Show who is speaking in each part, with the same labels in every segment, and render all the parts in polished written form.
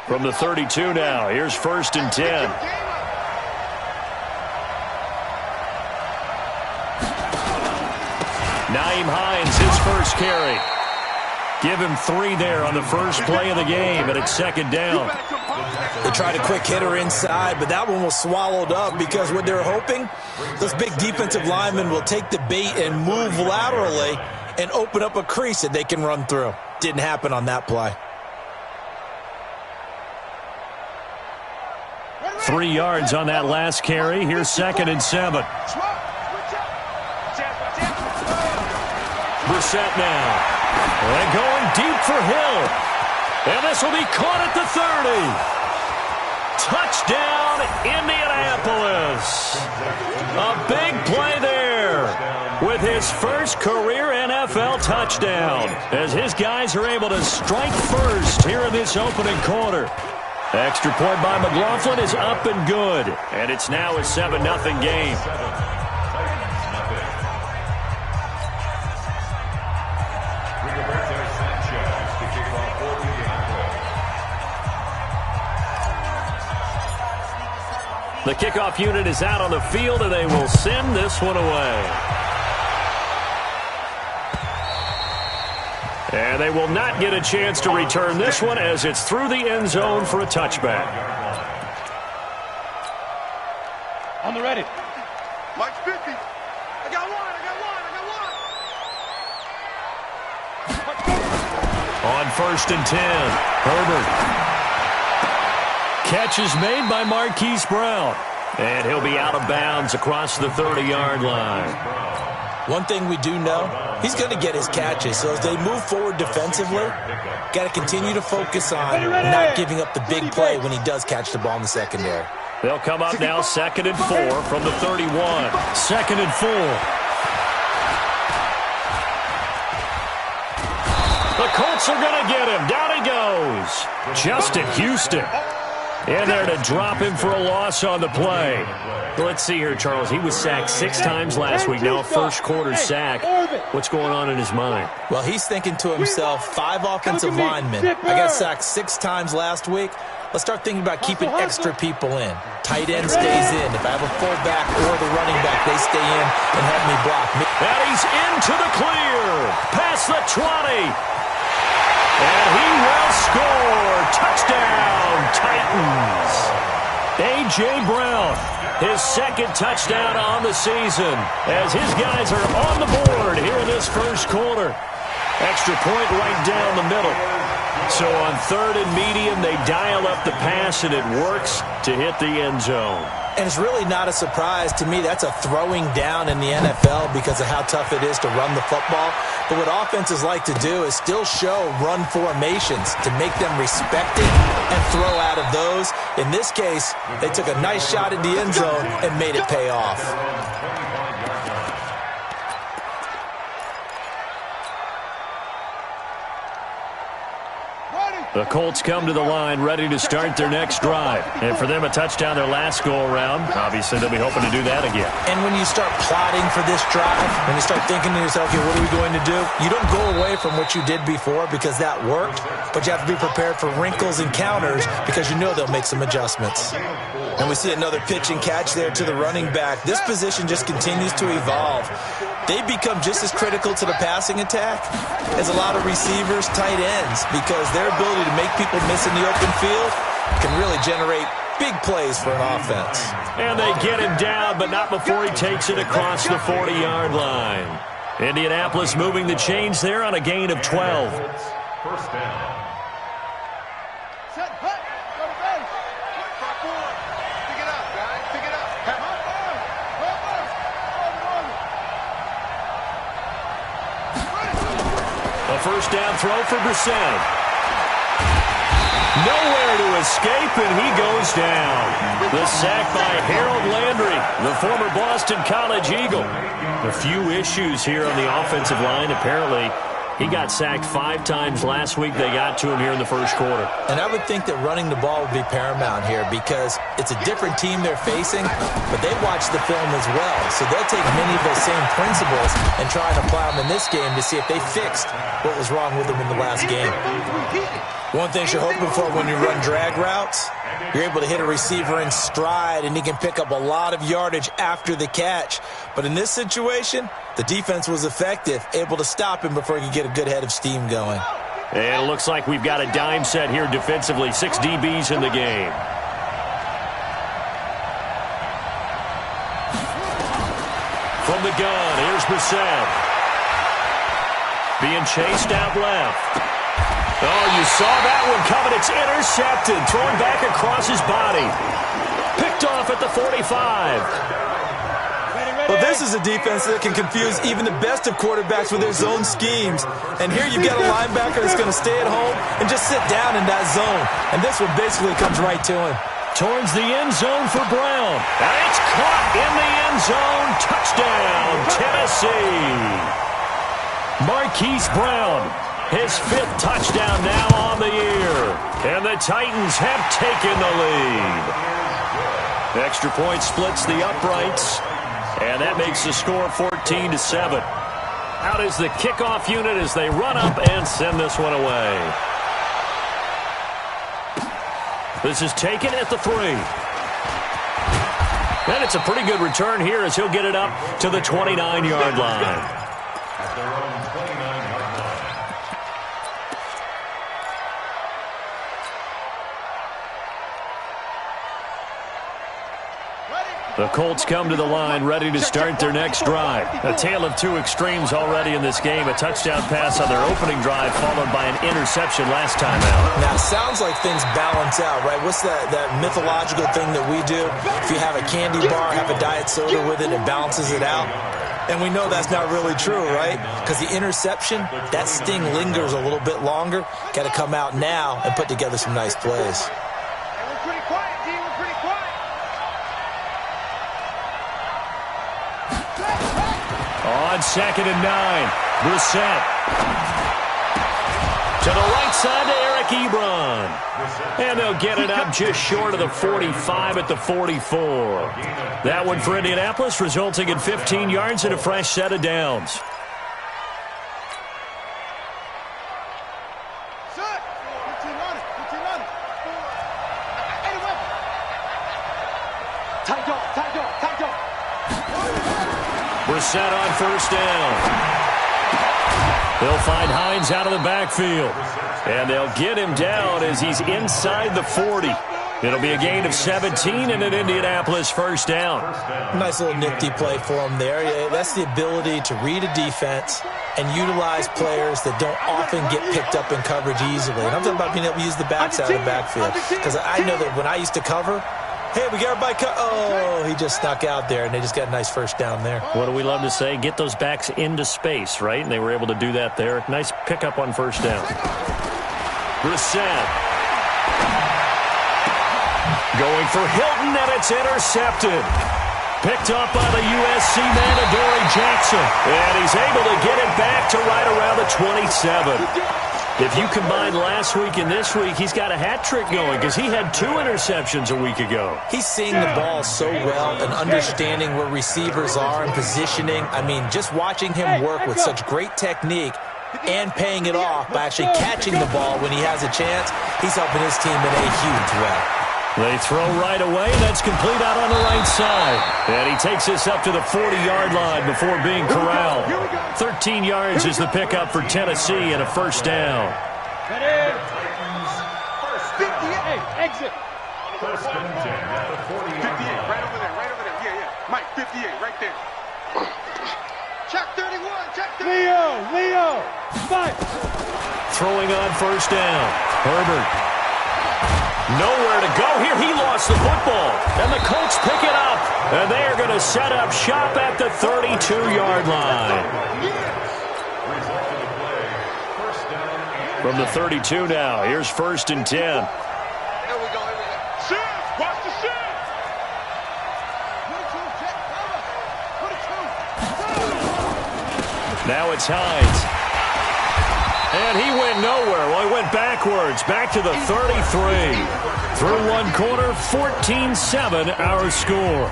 Speaker 1: From the 32 now, here's 1st and 10. Nyheim Hines, his first carry. Give him 3 there on the first play of the game, and it's 2nd down.
Speaker 2: They tried a quick hitter inside, but that one was swallowed up because what they're hoping, those big defensive linemen will take the bait and move laterally and open up a crease that they can run through. Didn't happen on that play.
Speaker 1: 3 yards on that last carry. Here's 2nd and 7. Brissett now. And going deep for Hill. And this will be caught at the 30. Touchdown, Indianapolis. A big play there with his first career NFL touchdown as his guys are able to strike first here in this opening quarter. Extra point by McLaughlin is up and good. And it's now a 7-0 game. The kickoff unit is out on the field, and they will send this one away. And they will not get a chance to return this one as it's through the end zone for a touchback.
Speaker 3: On the ready.
Speaker 4: Mike's 50. I got one.
Speaker 1: On 1st and 10, Herbert. Catch is made by Marquise Brown. And he'll be out of bounds across the 30-yard line.
Speaker 2: One thing we do know, he's going to get his catches. So as they move forward defensively, got to continue to focus on not giving up the big play when he does catch the ball in the secondary.
Speaker 1: They'll come up now 2nd and 4 from the 31. 2nd and 4. The Colts are going to get him. Down he goes. Justin Houston. In there to drop him for a loss on the play. Let's see here, Charles. He was sacked 6 times last week. Now a first quarter sack. What's going on in his mind?
Speaker 2: Well, he's thinking to himself, 5 offensive linemen. I got sacked 6 times last week. Let's start thinking about keeping extra people in. Tight end stays in. If I have a fullback or the running back, they stay in and have me block.
Speaker 1: And he's into the clear. Past the 20. And he will score. Touchdown, Titans. A.J. Brown, his 2nd touchdown on the season as his guys are on the board here in this first quarter. Extra point right down the middle. So on 3rd and medium, they dial up the pass, and it works to hit the end zone.
Speaker 2: And it's really not a surprise to me. That's a throwing down in the NFL because of how tough it is to run the football. But what offenses like to do is still show run formations to make them respect it and throw out of those. In this case, they took a nice shot at the end zone and made it pay off.
Speaker 1: The Colts come to the line ready to start their next drive. And for them, a touchdown their last go-around. Obviously, they'll be hoping to do that again.
Speaker 2: And when you start plotting for this drive, when you start thinking to yourself, okay, what are we going to do? You don't go away from what you did before because that worked, but you have to be prepared for wrinkles and counters because you know they'll make some adjustments. And we see another pitch and catch there to the running back. This position just continues to evolve. They become just as critical to the passing attack as a lot of receivers, tight ends, because their ability to make people miss in the open field can really generate big plays for an offense.
Speaker 1: And they get him down, but not before he takes it across the 40-yard line. Indianapolis moving the chains there on a gain of 12.
Speaker 4: First down.
Speaker 1: First down throw for Brissett. Nowhere to escape, and he goes down. The sack by Harold Landry, the former Boston College Eagle. A few issues here on the offensive line. Apparently, He got sacked 5 times last week. They got to him here in the first quarter.
Speaker 2: And I would think that running the ball would be paramount here because it's a different team they're facing, but they watch the film as well. So they'll take many of those same principles and try and apply them in this game to see if they fixed what was wrong with them in the last game. One thing you're hoping for when you run drag routes, you're able to hit a receiver in stride and he can pick up a lot of yardage after the catch. But in this situation, the defense was effective, able to stop him before he could get a good head of steam going.
Speaker 1: And it looks like we've got a dime set here defensively. 6 DBs in the game. From the gun, here's Brissett. Being chased out left. Oh, you saw that one coming. It's intercepted. Thrown back across his body. Picked off at the 45.
Speaker 2: Well, this is a defense that can confuse even the best of quarterbacks with their zone schemes. And here you've got a linebacker that's going to stay at home and just sit down in that zone. And this one basically comes right to him.
Speaker 1: Towards the end zone for Brown. And it's caught in the end zone. Touchdown, Tennessee. Marquise Brown, his 5th touchdown now on the year. And the Titans have taken the lead. Extra point splits the uprights. And that makes the score 14-7. Out is the kickoff unit as they run up and send this one away. This is taken at the 3. And it's a pretty good return here as he'll get it up to the 29-yard line.
Speaker 4: At their own 29-yard line.
Speaker 1: The Colts come to the line ready to start their next drive. A tale of 2 extremes already in this game. A touchdown pass on their opening drive followed by an interception last time out.
Speaker 2: Now, it sounds like things balance out, right? What's that mythological thing that we do? If you have a candy bar, have a diet soda with it, it balances it out. And we know that's not really true, right? Because the interception, that sting lingers a little bit longer. Got to come out now and put together some nice plays.
Speaker 4: We're pretty quiet, D. We're pretty quiet.
Speaker 1: On 2nd and 9, Brissett. To the right side to Eric Ebron. And they'll get it up just short of the 45 at the 44. That one for Indianapolis, resulting in 15 yards and a fresh set of downs. Brissett on 1st down. They'll find Hines out of the backfield. And they'll get him down as he's inside the 40. It'll be a gain of 17 and an Indianapolis 1st down.
Speaker 2: Nice little nifty play for him there. Yeah, that's the ability to read a defense and utilize players that don't often get picked up in coverage easily. And I'm talking about being able to use the backside of the backfield. Because I know that when I used to cover, hey, we got everybody oh, he just snuck out there, and they just got a nice 1st down there.
Speaker 1: What do we love to say? Get those backs into space, right? And they were able to do that there. Nice pickup on 1st down. Brissett. Going for Hilton, and it's intercepted. Picked up by the USC man, Adoree Jackson. And he's able to get it back to right around the 27. If you combine last week and this week, he's got a hat trick going because he had 2 interceptions a week ago.
Speaker 2: He's seeing the ball so well and understanding where receivers are and positioning. I mean, just watching him work with such great technique and paying it off by actually catching the ball when he has a chance, he's helping his team in a huge way.
Speaker 1: They throw right away. That's complete out on the right side. And he takes this up to the 40-yard line before being corralled. 13 yards is the pickup for Tennessee and a 1st down.
Speaker 4: 58, exit. 1st and 10 at the 40-yard line. 58, right over there. Yeah. Mike, 58, right there. Check 31, check 31. Leo, fight.
Speaker 1: Throwing on 1st down. Herbert. Nowhere to go here. He lost the football. And the Colts pick it up. And they are going to set up shop at the 32-yard line. From the 32 now. Here's 1st and 10.
Speaker 4: Here we go. Shift. Watch the shift.
Speaker 1: Now it's Hines. nowhere. Well, he went backwards, back to the 33. Through one quarter, 14-7 our score.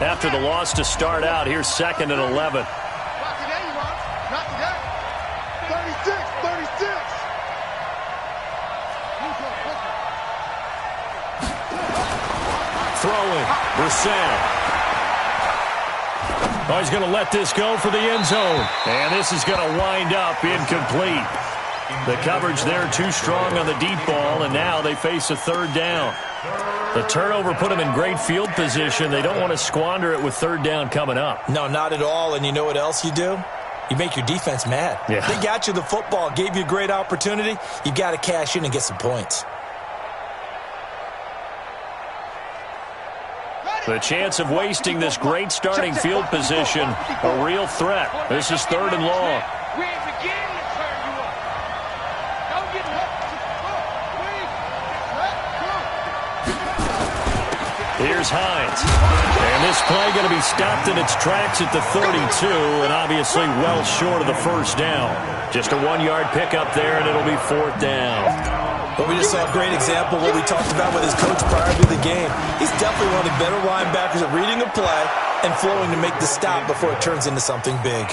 Speaker 1: After the loss to start out, here's 2nd and 11. Throwing, Brissett. Oh, he's going to let this go for the end zone. And this is going to wind up incomplete. The coverage there too strong on the deep ball, and now they face a 3rd down. The turnover put them in great field position. They don't want to squander it with 3rd down coming up.
Speaker 2: No, not at all. And you know what else you do? You make your defense mad.
Speaker 1: Yeah.
Speaker 2: They got you the football, gave you a great opportunity. You got to cash in and get some points.
Speaker 1: The chance of wasting this great starting field position, a real threat. This is 3rd and long.
Speaker 4: We ain't beginning to turn you up. Don't get
Speaker 1: Here's Hines. And this play going to be stopped in its tracks at the 32, and obviously well short of the 1st down. Just a 1-yard pickup there, and it'll be 4th down.
Speaker 2: But we just saw a great example of what we talked about with his coach prior to the game. He's definitely one of the better linebackers at reading a play and flowing to make the stop before it turns into something big.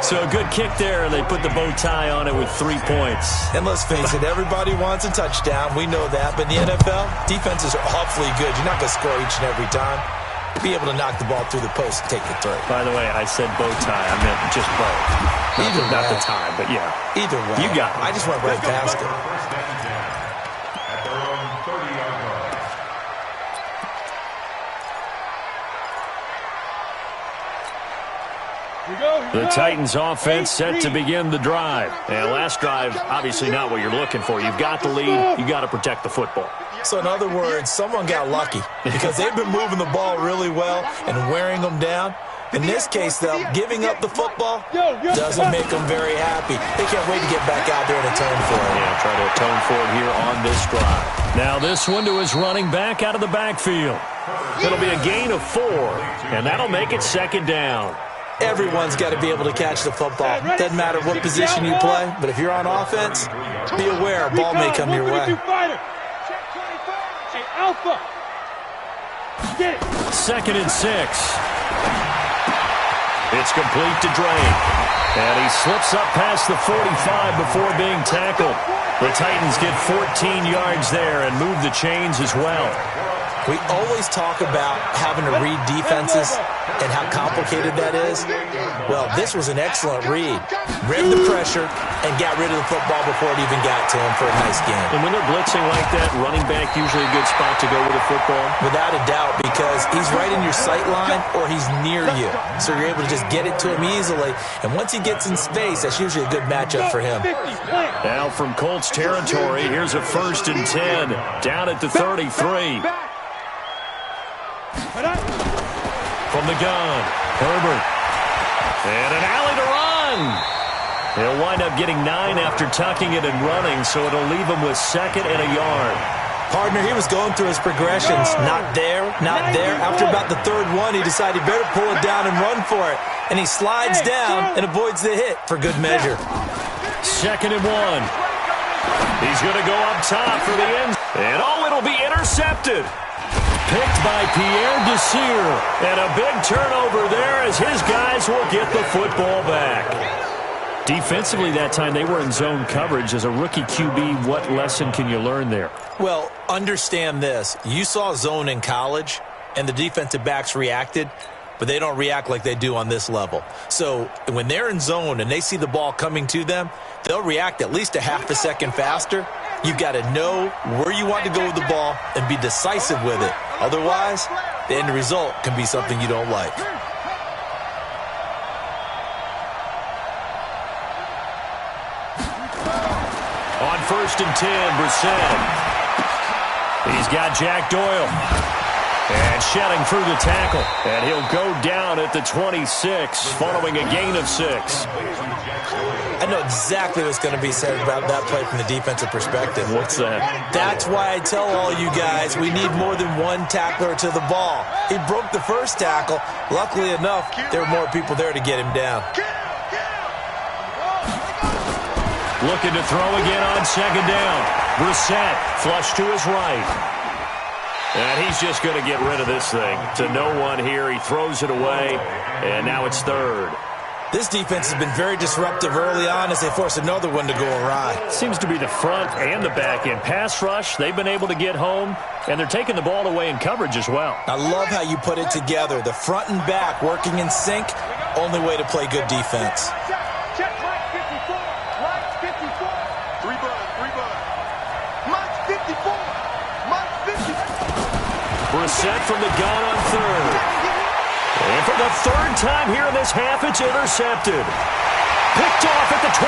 Speaker 1: So a good kick there, and they put the bow tie on it with 3 points.
Speaker 2: And let's face it, everybody wants a touchdown. We know that. But in the NFL, defenses are awfully good. You're not going to score each and every time. Be able to knock the ball through the post and take the 3.
Speaker 1: By the way, I said bow tie. I meant just bow. Not the tie, but yeah.
Speaker 2: Either way.
Speaker 1: You got it.
Speaker 2: I just went right past it.
Speaker 1: The Titans offense set to begin the drive. And last drive, obviously not what you're looking for. You've got the lead. You've got to protect the football.
Speaker 2: So in other words, someone got lucky because they've been moving the ball really well and wearing them down. In this case, though, giving up the football doesn't make them very happy. They can't wait to get back out there and atone for it.
Speaker 1: Yeah, try to atone for it here on this drive. Now this one to his running back out of the backfield. It'll be a gain of 4, and that'll make it 2nd down.
Speaker 2: Everyone's got to be able to catch the football. Doesn't matter what position you play, but if you're on offense, be aware a ball may come your way.
Speaker 4: Alpha. Get it.
Speaker 1: 2nd and 6. It's complete to Drake. And he slips up past the 45 before being tackled. The Titans get 14 yards there and move the chains as well.
Speaker 2: We always talk about having to read defenses and how complicated that is. Well, this was an excellent read. Read the pressure and got rid of the football before it even got to him for a nice game.
Speaker 1: And when they're blitzing like that, running back usually a good spot to go with a football?
Speaker 2: Without a doubt, because he's right in your sight line or he's near you. So you're able to just get it to him easily. And once he gets in space, that's usually a good matchup for him.
Speaker 1: Now from Colts territory, here's a 1st and 10 down at the 33. From the gun, Herbert. And an alley to run. He'll wind up getting 9 after tucking it and running, so it'll leave him with 2nd and a yard.
Speaker 2: Partner, he was going through his progressions. Not there, not there. After about the 3rd one, he decided he better pull it down and run for it. And he slides down and avoids the hit for good measure.
Speaker 1: 2nd and 1. He's going to go up top for the end. And oh, it'll be intercepted. Picked by Pierre Desir. And a big turnover there as his guys will get the football back. Defensively that time, they were in zone coverage. As a rookie QB, what lesson can you learn there?
Speaker 2: Well, understand this. You saw zone in college, and the defensive backs reacted, but they don't react like they do on this level. So when they're in zone and they see the ball coming to them, they'll react at least a half a second faster. You've got to know where you want to go with the ball and be decisive with it. Otherwise, the end result can be something you don't like.
Speaker 1: On 1st and 10, Brissett. He's got Jack Doyle. And shedding through the tackle. And he'll go down at the 26 following a gain of 6.
Speaker 2: I know exactly what's going to be said about that play from the defensive perspective.
Speaker 1: What's that?
Speaker 2: That's why I tell all you guys we need more than one tackler to the ball. He broke the first tackle. Luckily enough, there were more people there to get him down.
Speaker 1: Looking to throw again on second down. Brissett flush to his right. And he's just going to get rid of this thing. To no one here. He throws it away. And now it's third.
Speaker 2: This defense has been very disruptive early on as they force another one to go awry.
Speaker 1: Seems to be the front and the back end. Pass rush, they've been able to get home, and they're taking the ball away in coverage as well.
Speaker 2: I love how you put it together. The front and back working in sync, only way to play good defense.
Speaker 4: Check right 54. Right 54. Three bud. Mike 54. Mike 54.
Speaker 1: Brissett from the gun on third. And for the third time here in this half, it's intercepted. Picked off at the 25.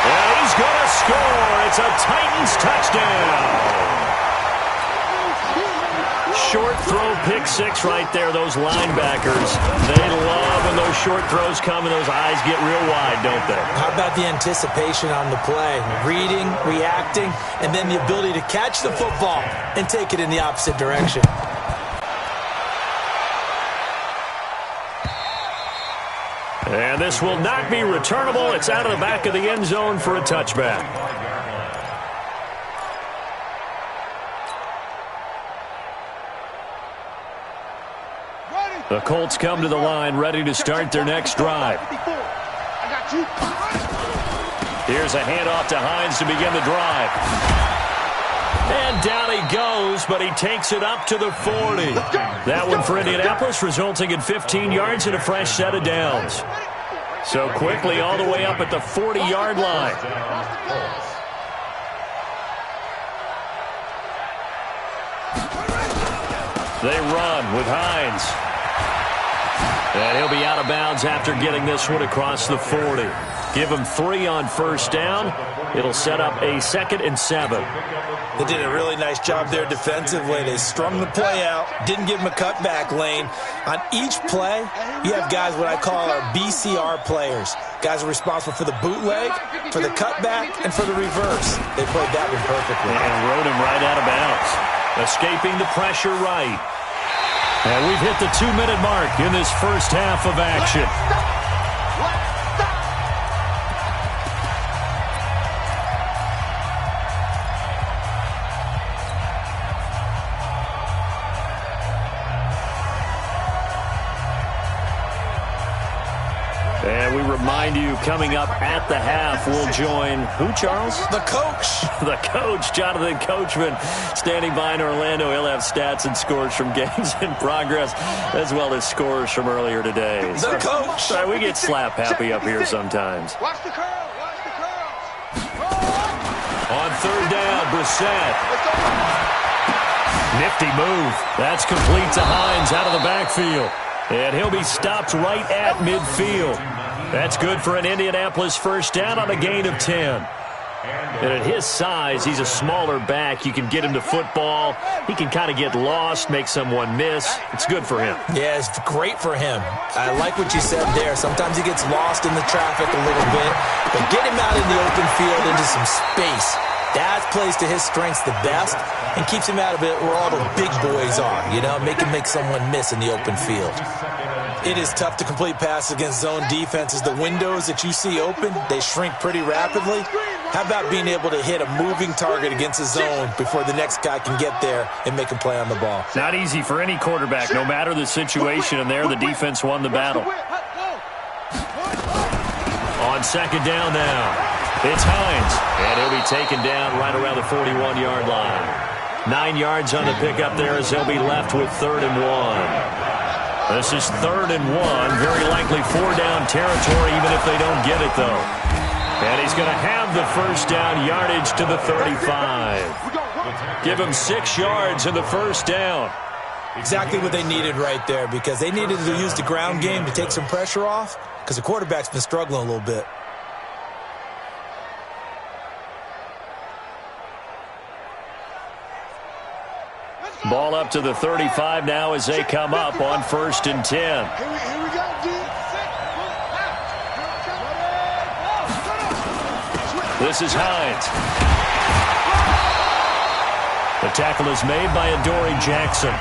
Speaker 1: And he's going to score. It's a Titans touchdown. Short throw, pick 6 right there. Those linebackers, they love when those short throws come and those eyes get real wide, don't they?
Speaker 2: How about the anticipation on the play? Reading, reacting, and then the ability to catch the football and take it in the opposite direction.
Speaker 1: And this will not be returnable. It's out of the back of the end zone for a touchback. The Colts come to the line, ready to start their next drive. Here's a handoff to Hines to begin the drive. And down he goes, but he takes it up to the 40. That one for Indianapolis, resulting in 15 yards and a fresh set of downs. So quickly all the way up at the 40-yard line. They run with Hines. And he'll be out of bounds after getting this one across the 40. Give him 3 on first down. It'll set up a 2nd and 7.
Speaker 2: They did a really nice job there defensively. They strung the play out, didn't give him a cutback lane. On each play, you have guys what I call our BCR players. Guys are responsible for the bootleg, for the cutback, and for the reverse. They played that one perfectly.
Speaker 1: And rode him right out of bounds. Escaping the pressure right. And we've hit the 2-minute mark in this first half of action. And we remind you, coming up at the half, we'll join who, Charles?
Speaker 2: The coach.
Speaker 1: The coach, Jonathan Coachman, standing by in Orlando. He'll have stats and scores from games in progress, as well as scores from earlier today.
Speaker 2: The coach.
Speaker 1: Sorry, we get slap happy up here sometimes.
Speaker 4: Watch the curl. Watch the curl.
Speaker 1: On third down, Brissett. Nifty move. That's complete to Hines out of the backfield. And he'll be stopped right at midfield. That's good for an Indianapolis first down on a gain of 10. And at his size, he's a smaller back. You can get him to football. He can kind of get lost, make someone miss. It's good for him.
Speaker 2: Yeah, it's great for him. I like what you said there. Sometimes he gets lost in the traffic a little bit. But get him out in the open field into some space. That plays to his strengths the best and keeps him out of it where all the big boys are, you know, make someone miss in the open field. It is tough to complete passes against zone defenses. The windows that you see open, they shrink pretty rapidly. How about being able to hit a moving target against a zone before the next guy can get there and make a play on the ball?
Speaker 1: Not easy for any quarterback, no matter the situation, and there the defense won the battle. On second down now. It's Hines, and he'll be taken down right around the 41-yard line. 9 yards on the pickup there as they'll be left with 3rd and 1. This is 3rd and 1, very likely 4-down territory even if they don't get it, though. And he's going to have the first down yardage to the 35. Give him 6 yards in the first down.
Speaker 2: Exactly what they needed right there because they needed to use the ground game to take some pressure off because the quarterback's been struggling a little bit.
Speaker 1: Ball up to the 35 now as they come up on 1st and 10.
Speaker 4: Here we go, D.
Speaker 1: This is Hines. The tackle is made by Adoree Jackson.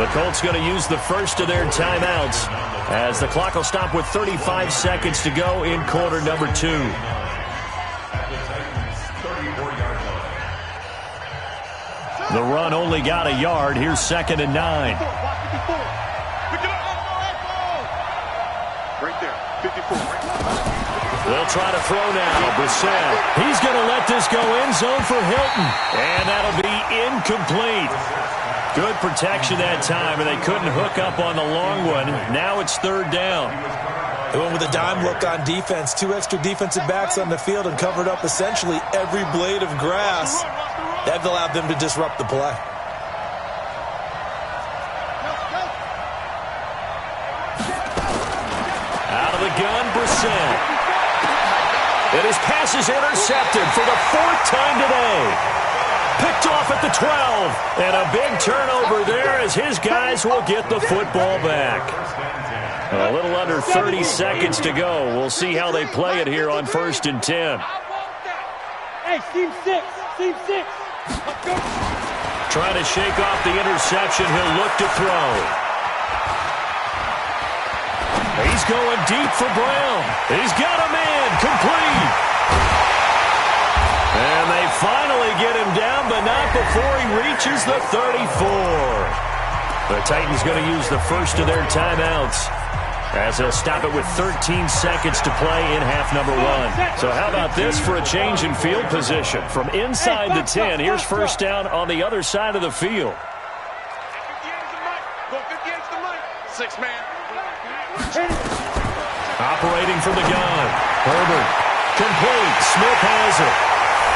Speaker 1: The Colts going to use the first of their timeouts as the clock will stop with 35 seconds to go in quarter number 2. The run only got a yard. Here's 2nd and 9.
Speaker 4: Right there, 54.
Speaker 1: They'll try to throw now. Brissett. He's going to let this go end zone for Hilton. And that'll be incomplete. Good protection that time, and they couldn't hook up on the long one. Now it's 3rd down.
Speaker 2: They went with a dime look on defense. 2 extra defensive backs on the field and covered up essentially every blade of grass. That allowed them to disrupt the play.
Speaker 1: Out of the gun, Brissett. And his pass is intercepted for the 4th time today. Picked off at the 12. And a big turnover there as his guys will get the football back. A little under 30 seconds to go. We'll see how they play it here on 1st and 10.
Speaker 3: Hey, team 6. Team 6.
Speaker 1: Trying to shake off the interception. He'll look to throw. He's going deep for Brown. He's got a man. Complete. And they finally get him down, but not before he reaches the 34. The Titans going to use the first of their timeouts as they'll stop it with 13 seconds to play in half number 1. So how about this for a change in field position? From inside the 10, here's 1st down on the other side of the field.
Speaker 4: 6 man.
Speaker 1: Operating from the gun. Herbert. Complete. Smith has it.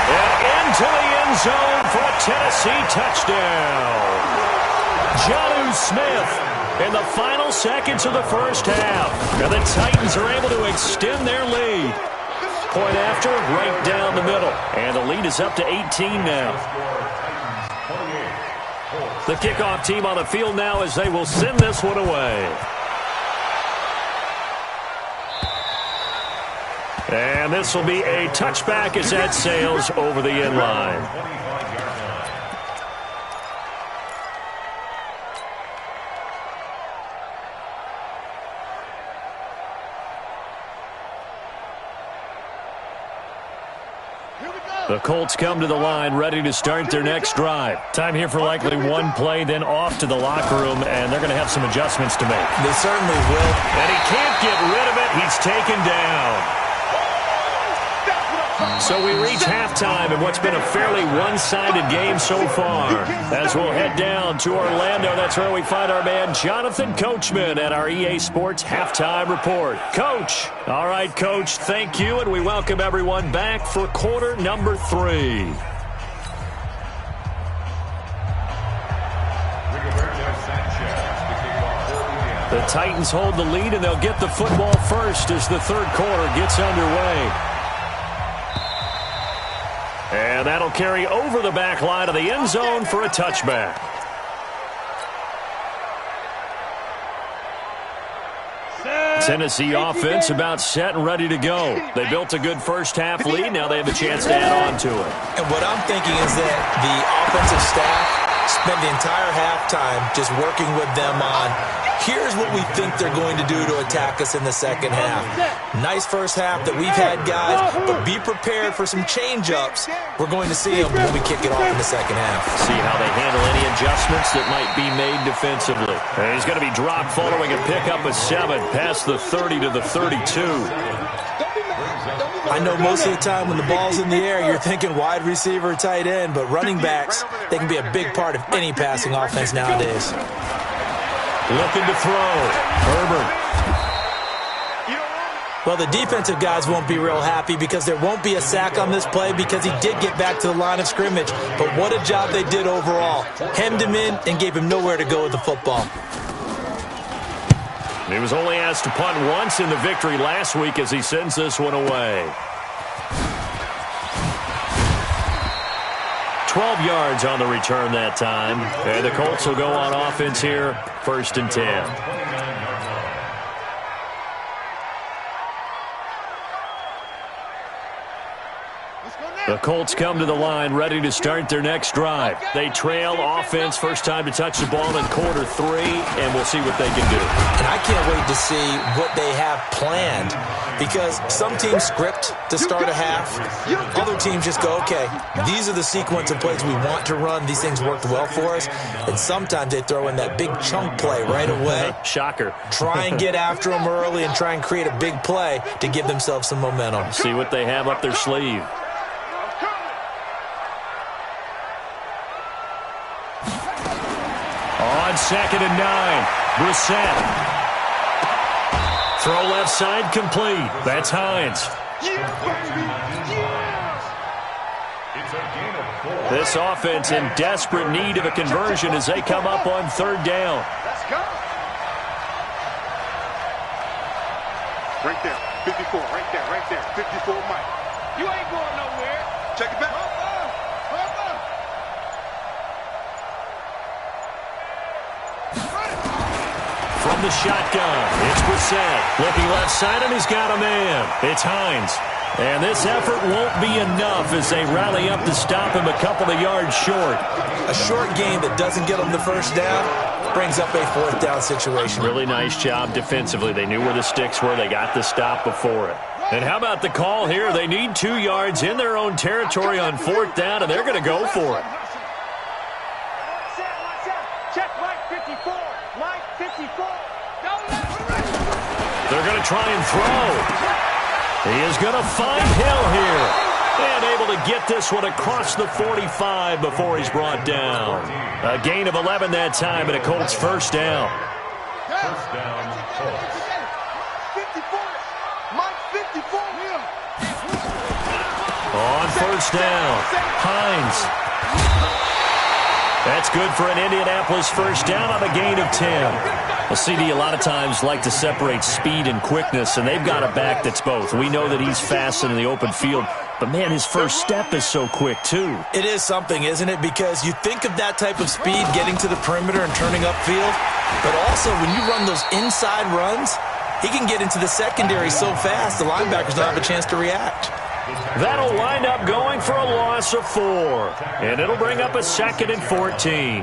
Speaker 1: And into the end zone for a Tennessee touchdown. Jonnu Smith in the final seconds of the first half. And the Titans are able to extend their lead. Point after, right down the middle. And the lead is up to 18 now. The kickoff team on the field now as they will send this one away. And this will be a touchback as that sails over the end line. The Colts come to the line ready to start their next drive. Time here for likely one play, then off to the locker room, and they're going to have some adjustments to make.
Speaker 2: They certainly will.
Speaker 1: And he can't get rid of it. He's taken down. So we reach halftime in what's been a fairly one-sided game so far. As we'll head down to Orlando, that's where we find our man Jonathan Coachman at our EA Sports Halftime Report. Coach. All right, Coach, thank you, and we welcome everyone back for quarter number 3. The Titans hold the lead, and they'll get the football first as the third quarter gets underway. And that'll carry over the back line of the end zone for a touchback. Tennessee offense about set and ready to go. They built a good first half lead. Now they have a chance to add on to it.
Speaker 2: And what I'm thinking is that the offensive staff spent the entire halftime just working with them on, here's what we think they're going to do to attack us in the second half. Nice first half that we've had, guys, but be prepared for some change-ups. We're going to see them when we kick it off in the second half.
Speaker 1: See how they handle any adjustments that might be made defensively. And he's going to be dropped following a pickup of 7 past the 30 to the 32.
Speaker 2: I know most of the time when the ball's in the air, you're thinking wide receiver, tight end, but running backs, they can be a big part of any passing offense nowadays.
Speaker 1: Looking to throw. Herbert.
Speaker 2: Well, the defensive guys won't be real happy because there won't be a sack on this play because he did get back to the line of scrimmage. But what a job they did overall. Hemmed him in and gave him nowhere to go with the football.
Speaker 1: He was only asked to punt once in the victory last week as he sends this one away. 12 yards on the return that time. And the Colts will go on offense here, 1st and 10. The Colts come to the line ready to start their next drive. They trail offense, first time to touch the ball in quarter 3, and we'll see what they can do.
Speaker 2: And I can't wait to see what they have planned, because some teams script to start a half. Other teams just go, okay, these are the sequence of plays we want to run. These things worked well for us. And sometimes they throw in that big chunk play right away.
Speaker 1: Shocker.
Speaker 2: Try and get after them early and try and create a big play to give themselves some momentum.
Speaker 1: See what they have up their sleeve. On 2nd and 9, Brissett. Throw left side complete. That's Hines. This offense in desperate need of a conversion as they come up on 3rd down.
Speaker 4: Let's go. Right there, 54, right there, 54, Mike. You ain't going nowhere. Check it back.
Speaker 1: From the shotgun, it's Brissett. Looking left side, and he's got a man. It's Hines. And this effort won't be enough as they rally up to stop him a couple of yards short.
Speaker 2: A short game that doesn't get them the first down brings up a 4th down situation.
Speaker 1: Really nice job defensively. They knew where the sticks were. They got the stop before it. And how about the call here? They need 2 yards in their own territory on 4th down, and they're going to go for it.
Speaker 3: Check Mike 54. Mike 54.
Speaker 1: They're going to try and throw. He is going to find Hill here. And able to get this one across the 45 before he's brought down. A gain of 11 that time, and a Colts 1st down.
Speaker 4: First down, Colts. 54. Mike 54.
Speaker 1: On 1st down, Hines. That's good for an Indianapolis 1st down on a gain of 10. A CD a lot of times like to separate speed and quickness, and they've got a back that's both. We know that he's fast in the open field, but, man, his first step is so quick, too.
Speaker 2: It is something, isn't it? Because you think of that type of speed getting to the perimeter and turning upfield, but also when you run those inside runs, he can get into the secondary so fast the linebackers don't have a chance to react.
Speaker 1: That'll wind up going for a loss of 4, and it'll bring up a 2nd and 14.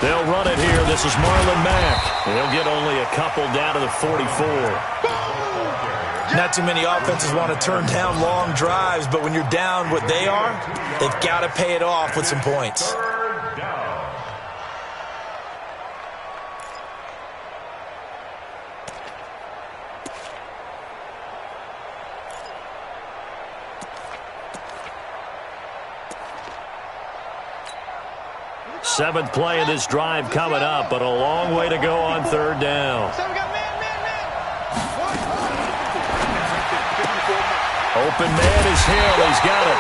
Speaker 1: They'll run it here. This is Marlon Mack. They'll get only a couple down to the 44.
Speaker 2: Not too many offenses want to turn down long drives, but when you're down what they are, they've got to pay it off with some points.
Speaker 1: Seventh play of this drive coming up, but a long way to go on 3rd down. Open man is Hill. He's got it.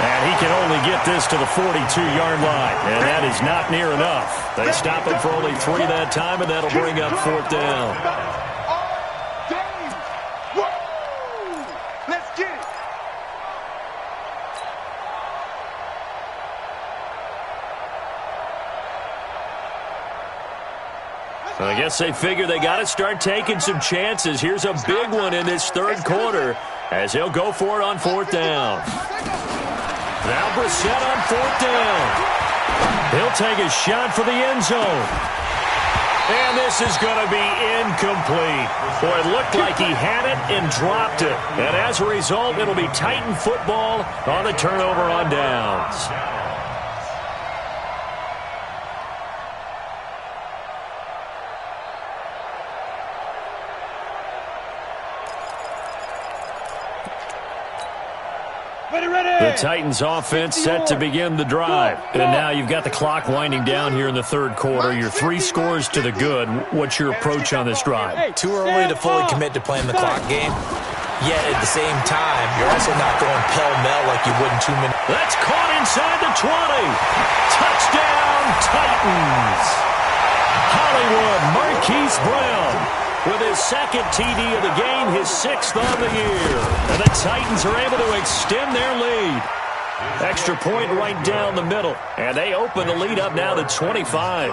Speaker 1: And he can only get this to the 42-yard line. And that is not near enough. They stop him for only 3 that time, and that'll bring up 4th down.
Speaker 4: Let's get it.
Speaker 1: I guess they figure they got to start taking some chances. Here's a big one in this 3rd quarter as he'll go for it on 4th down. Now Brissett on 4th down. He'll take a shot for the end zone. And this is going to be incomplete. Boy, it looked like he had it and dropped it. And as a result, it'll be Titan football on the turnover on downs. The Titans offense set to begin the drive. And now you've got the clock winding down here in the 3rd quarter. You're 3 scores to the good. What's your approach on this drive?
Speaker 2: Too early to fully commit to playing the clock game. Yet at the same time, you're also not going pell-mell like you would in 2 minutes.
Speaker 1: That's caught inside the 20. Touchdown, Titans. Hollywood Marquise Brown with his second TD of the game, his 6th on the year. And the Titans are able to extend their lead. Extra point right down the middle. And they open the lead up now to 25.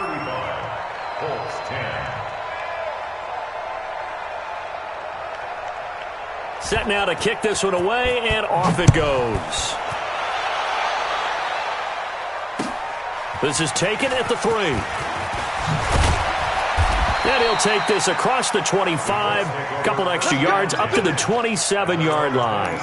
Speaker 1: Set now to kick this one away, and off it goes. This is taken at the 3. And he'll take this across the 25, a couple extra yards up to the 27-yard line.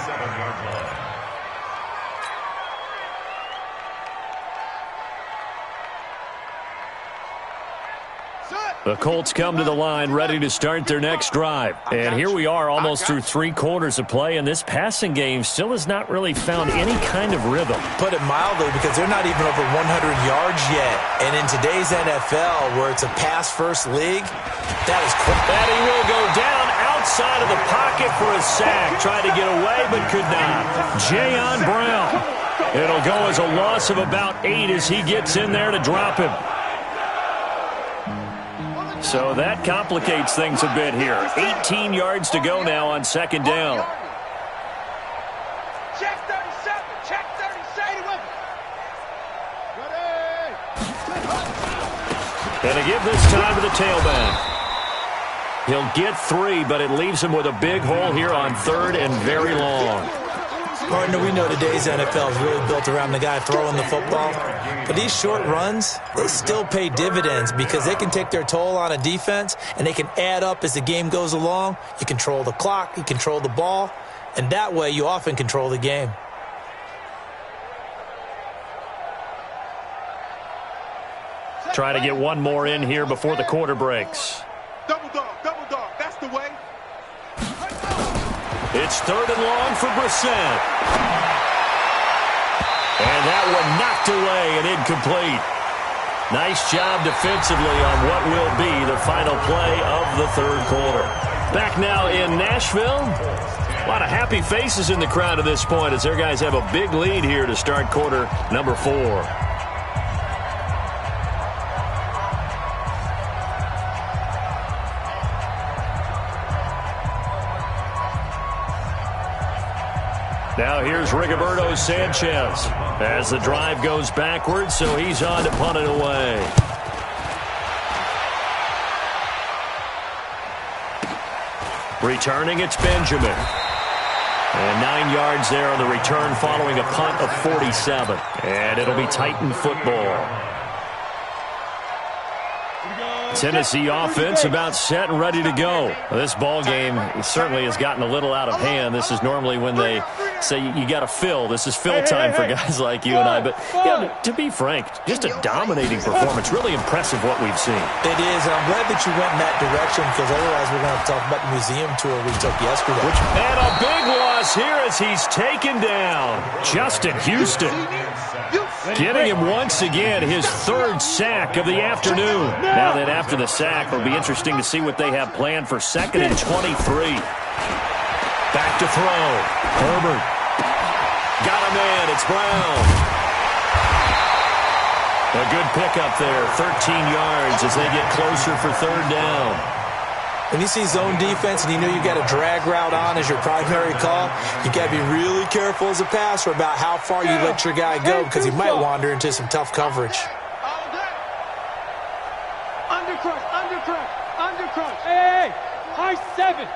Speaker 1: The Colts come to the line ready to start their next drive. And here we are almost through 3 quarters of play, and this passing game still has not really found any kind of rhythm.
Speaker 2: Put it mildly, because they're not even over 100 yards yet. And in today's NFL, where it's a pass-first league, that is quick.
Speaker 1: And he will go down outside of the pocket for a sack. Tried to get away, but could not. Jayon Brown. It'll go as a loss of about 8 as he gets in there to drop him. So that complicates things a bit here. 18 yards to go now on second down.
Speaker 4: Check 37. Check 37.
Speaker 1: And to give this time to the tailback. He'll get 3, but it leaves him with a big hole here on 3rd and very long.
Speaker 2: Partner, we know today's NFL is really built around the guy throwing the football. But these short runs, they still pay dividends because they can take their toll on a defense, and they can add up as the game goes along. You control the clock, you control the ball, and that way you often control the game.
Speaker 1: Try to get one more in here before the quarter breaks.
Speaker 4: Double dog, that's the way.
Speaker 1: It's 3rd and long for Brissett. And that one knocked away and incomplete. Nice job defensively on what will be the final play of the 3rd quarter. Back now in Nashville. A lot of happy faces in the crowd at this point as their guys have a big lead here to start quarter number 4. Now here's Rigoberto Sanchez as the drive goes backwards, so he's on to punt it away. Returning, it's Benjamin. And 9 yards there on the return following a punt of 47. And it'll be Titan football. Tennessee offense about set and ready to go. This ball game certainly has gotten a little out of hand. This is normally when they say you got to fill. This is fill time for guys like you and I. But yeah, to be frank, just a dominating performance. Really impressive what we've seen.
Speaker 2: It is. And I'm glad that you went in that direction because otherwise we're going to have to talk about the museum tour we took yesterday.
Speaker 1: And a big loss here as he's taken down. Justin Houston. Getting him once again, his 3rd sack of the afternoon. Now that after the sack, it'll be interesting to see what they have planned for 2nd and 23. Back to throw. Herbert. Got a man. It's Brown. A good pickup there. 13 yards as they get closer for 3rd down.
Speaker 2: When you see zone defense and you know you got a drag route on as your primary call, you got to be really careful as a passer about how far you let your guy go because he might wander into some tough coverage.
Speaker 3: Undercrush. Hey, high 7.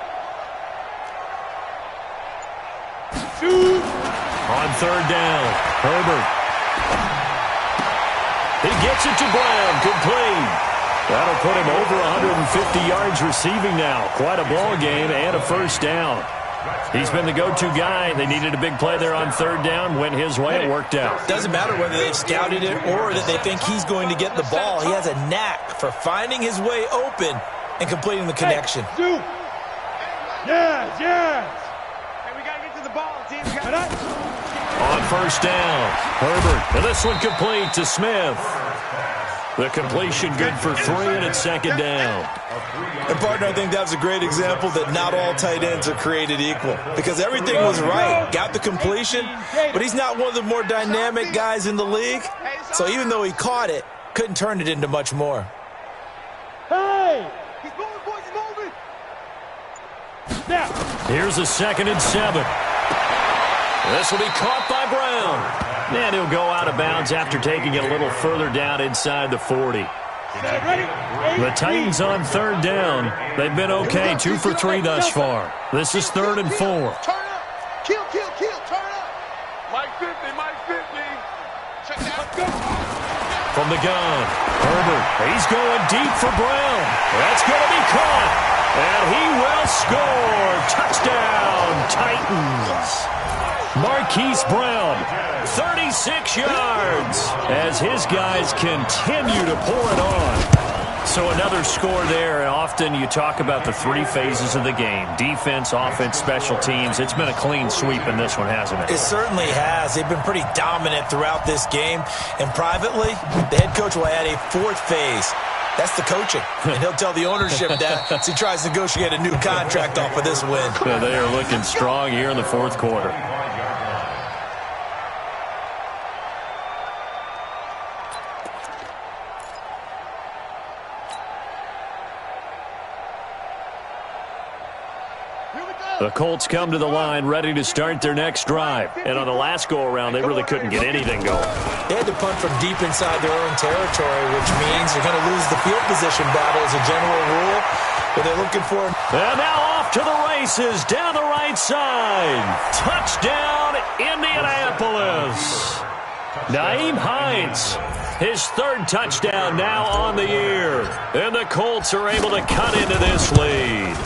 Speaker 3: Shoot.
Speaker 1: On 3rd down, Herbert. He gets it to Brown, complete. That'll put him over 150 yards receiving now. Quite a ball game and a 1st down. He's been the go-to guy. They needed a big play there on 3rd down. Went his way. It worked out.
Speaker 2: Doesn't matter whether they've scouted it or that they think he's going to get the ball. He has a knack for finding his way open and completing the connection.
Speaker 3: Hey, yes.
Speaker 4: Hey, we got to get to the ball, team.
Speaker 1: On 1st down, Herbert. And this one complete to Smith. The completion good for 3, and it's second down.
Speaker 2: And, partner, I think that was a great example that not all tight ends are created equal because everything was right. Got the completion, but he's not one of the more dynamic guys in the league. So even though he caught it, couldn't turn it into much more.
Speaker 3: Hey! He's moving, boys, he's moving! Now!
Speaker 1: Here's a 2nd and 7. This will be caught by Brown. And he'll go out of bounds after taking it a little further down inside the 40. The Titans on 3rd down. They've been okay, 2 for 3 thus far. This is 3rd and 4.
Speaker 4: Turn up. Kill, turn up. Mike 50, Mike 50. Check that out.
Speaker 1: From the gun, Herbert. He's going deep for Brown. That's going to be caught. And he will score. Touchdown, Titans. Marquise Brown, 36 yards, as his guys continue to pour it on. So another score there, and often you talk about the 3 phases of the game. Defense, offense, special teams. It's been a clean sweep in this one, hasn't it?
Speaker 2: It certainly has. They've been pretty dominant throughout this game. And privately, the head coach will add a 4th phase. That's the coaching. And he'll tell the ownership that as he tries to negotiate a new contract off of this win.
Speaker 1: So they are looking strong here in the 4th quarter. The Colts come to the line ready to start their next drive. And on the last go-around, they really couldn't get anything going.
Speaker 2: They had to punt from deep inside their own territory, which means they're going to lose the field position battle as a general rule. But they're looking for...
Speaker 1: And now off to the races down the right side. Touchdown, Indianapolis. Nyheim Hines, his 3rd touchdown now on the year. And the Colts are able to cut into this lead.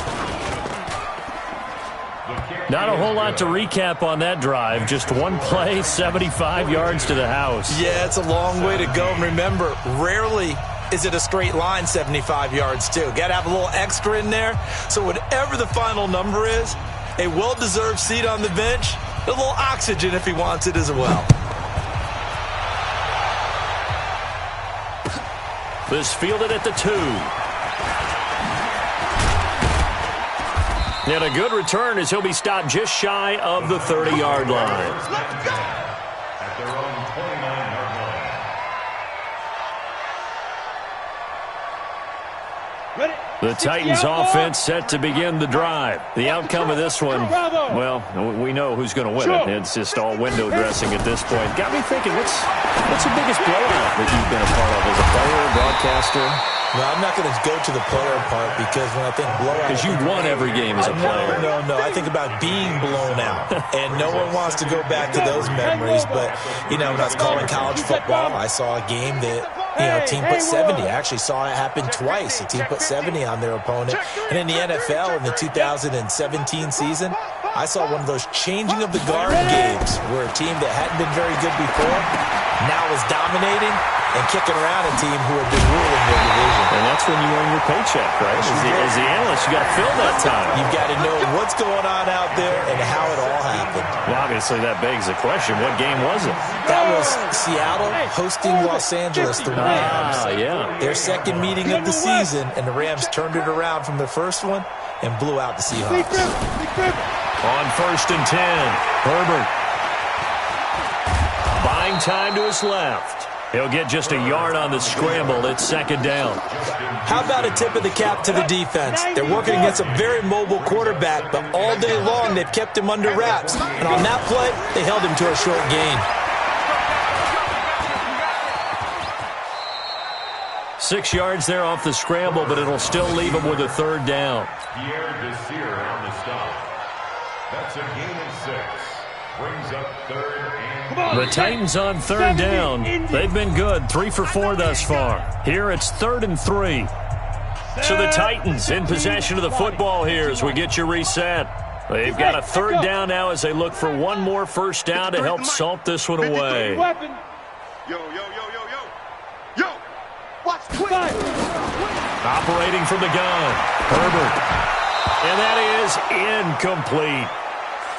Speaker 1: Not a whole lot to recap on that drive. Just one play, 75 yards to the house.
Speaker 2: Yeah, it's a long way to go. And remember, rarely is it a straight line 75 yards, too. Got to have a little extra in there. So whatever the final number is, a well-deserved seat on the bench, a little oxygen if he wants it as well.
Speaker 1: This fielded at the 2. And a good return as he'll be stopped just shy of the 30-yard line.
Speaker 4: At their own 29-yard line.
Speaker 1: The Titans offense set to begin the drive. The outcome of this one, well, we know who's going to win it. It's just all window dressing at this point. Got me thinking, what's the biggest blowout that you've been a part of as a player, broadcaster?
Speaker 2: No, I'm not going to go to the player part because when I think blowout...
Speaker 1: Because you've won every game as a player.
Speaker 2: No. I think about being blown out. And no one wants to go back to those memories. But, when I was calling college football, I saw a game that, a team put 70. I actually saw it happen twice. A team put 70 on their opponent. And in the NFL, in the 2017 season, I saw one of those changing of the guard games where a team that hadn't been very good before now is dominating and kicking around a team who have been ruling their division.
Speaker 1: And that's when you earn your paycheck, right? As the analyst, you got to fill that time.
Speaker 2: You've got to know what's going on out there and how it all happened.
Speaker 1: Well, obviously, that begs the question, what game was it?
Speaker 2: That was Seattle hosting Los Angeles, the Rams.
Speaker 1: Yeah.
Speaker 2: Their 2nd meeting of the season, and the Rams turned it around from their first one and blew out the Seahawks.
Speaker 1: On 1st and 10, Herbert. Buying time to his left. He'll get just a yard on the scramble. It's 2nd down.
Speaker 2: How about a tip of the cap to the defense? They're working against a very mobile quarterback, but all day long they've kept him under wraps. And on that play, they held him to a short gain.
Speaker 1: 6 yards there off the scramble, but it'll still leave him with a 3rd down.
Speaker 4: Pierre Desir on the stop. That's a gain of 6. Brings up 3rd and...
Speaker 1: The Titans on 3rd down. They've been good, 3 for 4 thus far. Here it's 3rd and 3. So the Titans in possession of the football here as we get you reset. They've got a 3rd down now as they look for one more 1st down to help salt this one away.
Speaker 4: Yo. Watch quick.
Speaker 1: Operating from the gun, Herbert. And that is incomplete.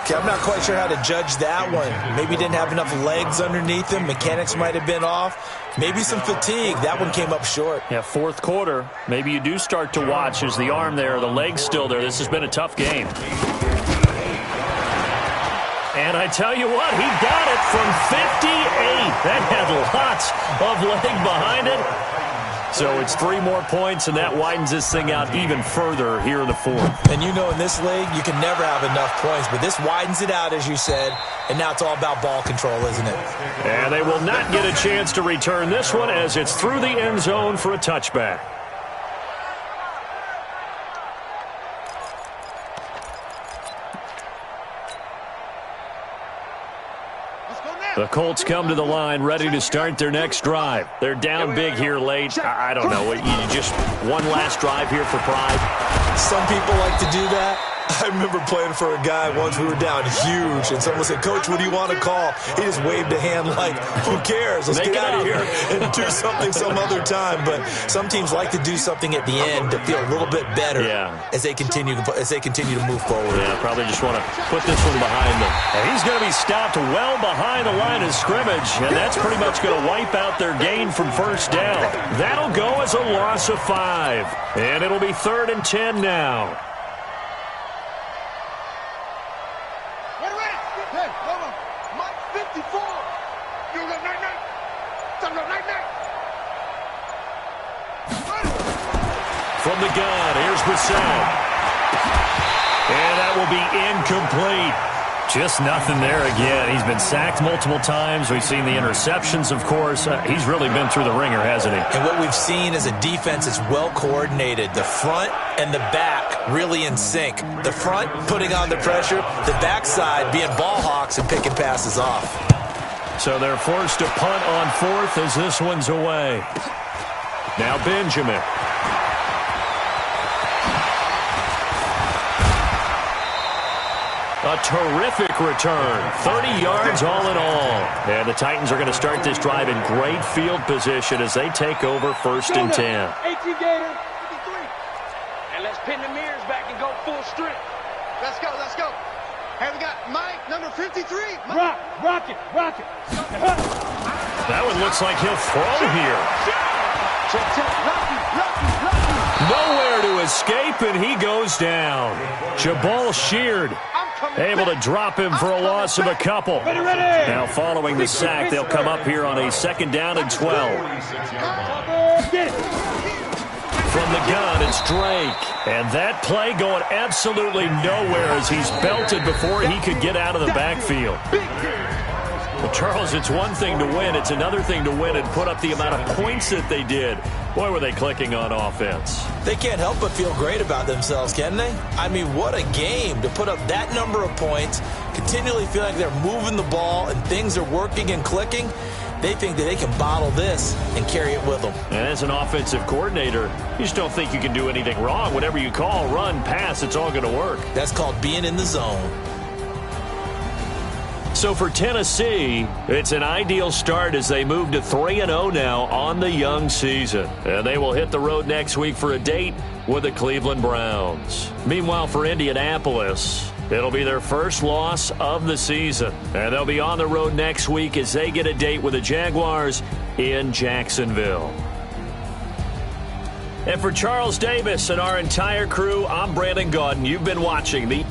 Speaker 2: Okay, I'm not quite sure how to judge that one. Maybe didn't have enough legs underneath him. Mechanics might have been off. Maybe some fatigue. That one came up short.
Speaker 1: Yeah, fourth quarter. Maybe you do start to watch as the arm there, the leg's still there. This has been a tough game. And I tell you what, he got it from 58. That had lots of leg behind it. So it's 3 more points, and that widens this thing out even further here in the fourth.
Speaker 2: And you know in this league, you can never have enough points, but this widens it out, as you said, and now it's all about ball control, isn't it?
Speaker 1: And they will not get a chance to return this one as it's through the end zone for a touchback. The Colts come to the line ready to start their next drive. They're down big here late. I don't know. You just one last drive here for pride.
Speaker 2: Some people like to do that. I remember playing for a guy once. We were down huge, and someone said, "Coach, what do you want to call?" He just waved a hand like, "Who cares? Let's get out of here and do something some other time." But some teams like to do something at the end to feel a little bit better as they continue to move forward.
Speaker 1: Yeah, probably just want to put this one behind them. And he's going to be stopped well behind the line of scrimmage, and that's pretty much going to wipe out their gain from first down. That'll go as a loss of 5, and it'll be 3rd and 10 now. From the gun, here's Brissett. And that will be incomplete. Just nothing there again. He's been sacked multiple times. We've seen the interceptions, of course. He's really been through the ringer, hasn't he?
Speaker 2: And what we've seen is a defense is well coordinated. The front and the back really in sync. The front putting on the pressure, the backside being ball hawks and picking passes off.
Speaker 1: So they're forced to punt on 4th as this one's away. Now Benjamin. A terrific return. 30 yards all in all. And the Titans are going to start this drive in great field position as they take over 1st and 10.
Speaker 3: 18 Gator.
Speaker 4: 53. And let's pin the mirrors back and go full strength. Let's go, let's go. Hey, we got Mike, number 53. Mike.
Speaker 3: Rock it.
Speaker 1: That one looks like he'll throw here. Nowhere to escape, and he goes down. Jabal Sheard able to drop him for a loss of a couple. Now following the sack, they'll come up here on a 2nd down and 12. From the gun, it's Drake. And that play going absolutely nowhere as he's belted before he could get out of the backfield. Well, Charles, it's one thing to win. It's another thing to win and put up the amount of points that they did. Boy, were they clicking on offense.
Speaker 2: They can't help but feel great about themselves, can they? I mean, what a game to put up that number of points, continually feel like they're moving the ball and things are working and clicking. They think that they can bottle this and carry it with them.
Speaker 1: And as an offensive coordinator, you just don't think you can do anything wrong. Whatever you call, run, pass, it's all going to work.
Speaker 2: That's called being in the zone.
Speaker 1: So for Tennessee, it's an ideal start as they move to 3-0 now on the young season. And they will hit the road next week for a date with the Cleveland Browns. Meanwhile, for Indianapolis, it'll be their first loss of the season. And they'll be on the road next week as they get a date with the Jaguars in Jacksonville. And for Charles Davis and our entire crew, I'm Brandon Gaudin. You've been watching the